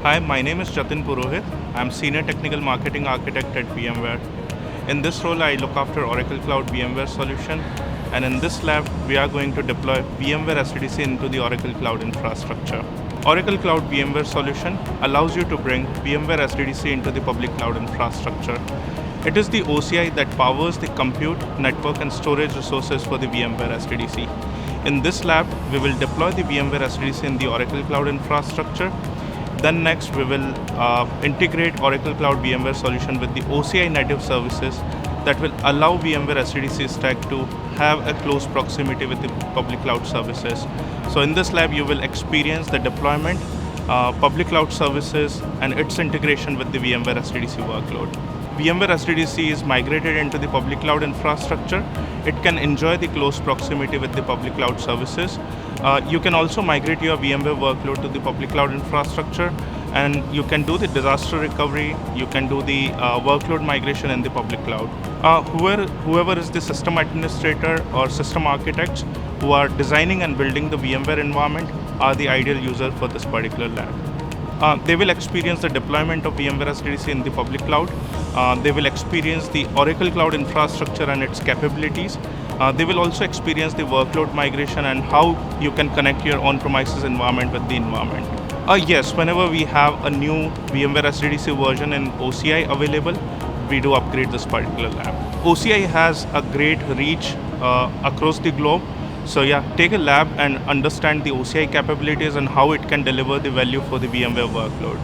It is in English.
Hi, my name is Jatin Purohit. I'm Senior Technical Marketing Architect at VMware. In this role, I look after Oracle Cloud VMware solution. And in this lab, we are going to deploy VMware SDDC into the Oracle Cloud infrastructure. Oracle Cloud VMware solution allows you to bring VMware SDDC into the public cloud infrastructure. It is the OCI that powers the compute, network, and storage resources for the VMware SDDC. In this lab, we will deploy the VMware SDDC in the Oracle Cloud infrastructure. Then next, we will integrate Oracle Cloud VMware solution with the OCI native services that will allow VMware SDDC stack to have a close proximity with the public cloud services. So in this lab, you will experience the deployment, public cloud services, and its integration with the VMware SDDC workload. VMware SDDC is migrated into the public cloud infrastructure. It can enjoy the close proximity with the public cloud services. You can also migrate your VMware workload to the public cloud infrastructure, and you can do the disaster recovery, you can do the workload migration in the public cloud. Whoever is the system administrator or system architects who are designing and building the VMware environment are the ideal user for this particular lab. They will experience the deployment of VMware SDDC in the public cloud. They will experience the Oracle Cloud infrastructure and its capabilities. They will also experience the workload migration and how you can connect your on-premises environment with the environment. Yes, whenever we have a new VMware SDDC version in OCI available, we do upgrade this particular lab. OCI has a great reach across the globe. So yeah, take a lab and understand the OCI capabilities and how it can deliver the value for the VMware workload.